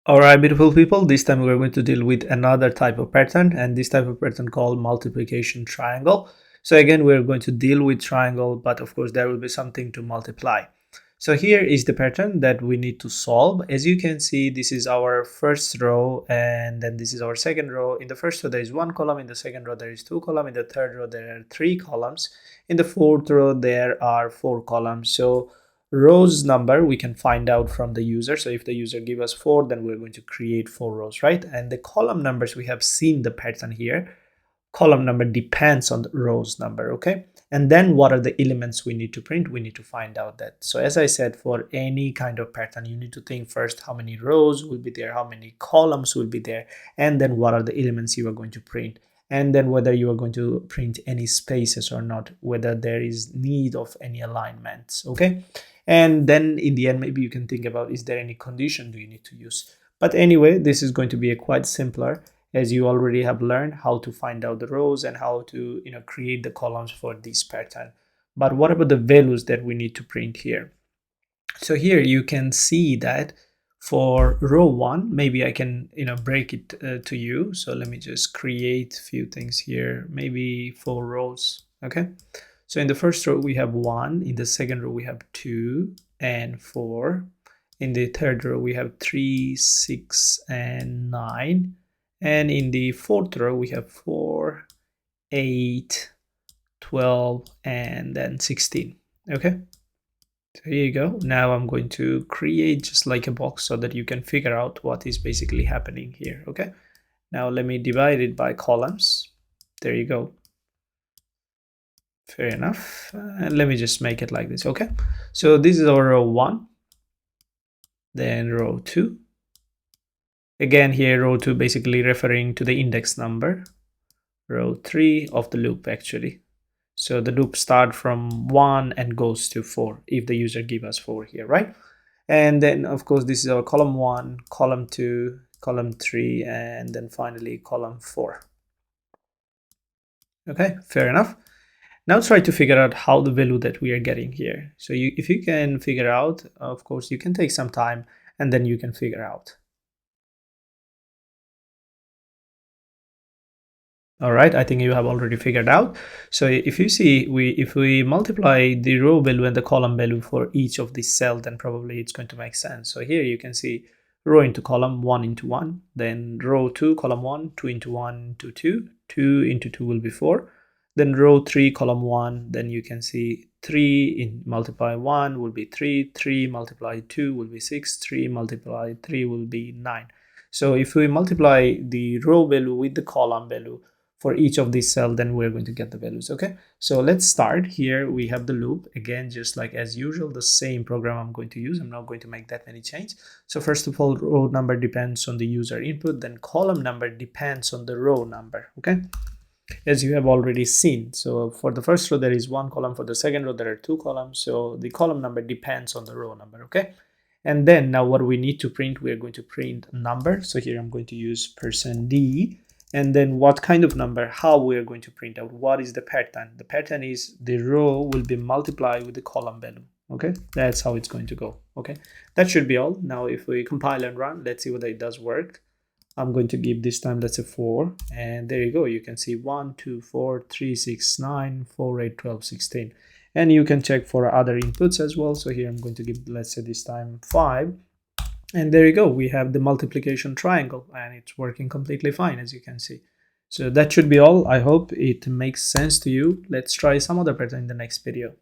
Alright, beautiful people, this time we're going to deal with another type of pattern, and this type of pattern called multiplication triangle. So again, we're going to deal with triangle, but of course there will be something to multiply. So here is the pattern that we need to solve. As you can see, this is our first row, and then this is our second row. In the first row there is one column, in the second row there is two columns, in the third row there are three columns, in the fourth row there are four columns. So rows number we can find out from the user. So if the user give us 4, then we're going to create 4 rows, right? And the column numbers, we have seen the pattern here. Column number depends on the rows number, okay? And then what are the elements we need to print? We need to find out that. So as I said, for any kind of pattern, you need to think first how many rows will be there, how many columns will be there, and then what are the elements you are going to print, and then whether you are going to print any spaces or not, whether there is need of any alignments, okay? And then in the end, maybe you can think about, is there any condition do you need to use? But anyway, this is going to be a quite simpler, as you already have learned how to find out the rows and how to create the columns for this pattern. But what about the values that we need to print here? So here you can see that for row 1, maybe I can break it to you. So let me just create a few things here, maybe 4 rows, okay? So in the first row we have 1, in the second row we have 2 and 4, in the third row we have 3, 6 and 9, and in the fourth row we have 4, 8, 12 and then 16, okay? So here you go. Now I'm going to create just like a box so that you can figure out what is basically happening here, okay? Now let me divide it by columns. There you go. Fair enough. And let me just make it like this, okay? So this is our row 1, then row 2. Again here row 2 basically referring to the index number. Row 3 of the loop actually. So the loop starts from 1 and goes to 4 if the user give us 4 here, right? And then of course this is our column 1, column 2, column 3, and then finally column 4. Okay, fair enough. Now try to figure out how the value that we are getting here. So if you can figure out, of course you can take some time and then you can figure out. All right, I think you have already figured out. So if you see, if we multiply the row value and the column value for each of these cells, then probably it's going to make sense. So here you can see row into column, 1 into 1, then row 2, column 1, 2 into 1 to 2, 2 into 2 will be 4, then row 3, column 1, then you can see 3 in multiply 1 will be 3, 3 multiply 2 will be 6, 3 multiply 3 will be 9. So if we multiply the row value with the column value for each of these cells, then we're going to get the values, okay? So let's start. Here we have the loop. Again, just like as usual, the same program I'm going to use. I'm not going to make that many changes. So first of all, row number depends on the user input, then column number depends on the row number, okay? As you have already seen. So for the first row there is 1 column, for the second row there are 2 columns, so the column number depends on the row number, okay? And then now what we need to print, we are going to print a number. So here I'm going to use %d, and then what kind of number, how we are going to print out, what is the pattern? The pattern is the row will be multiplied with the column value, okay? That's how it's going to go, okay? That should be all. Now if we compile and run, let's see whether it does work. I'm going to give this time, let's say 4, and there you go. You can see 1, 2, 4, 3, 6, 9, 4, 8, 12, 16. And you can check for other inputs as well. So here I'm going to give, let's say this time 5. And there you go. We have the multiplication triangle and it's working completely fine, as you can see. So that should be all. I hope it makes sense to you. Let's try some other pattern in the next video.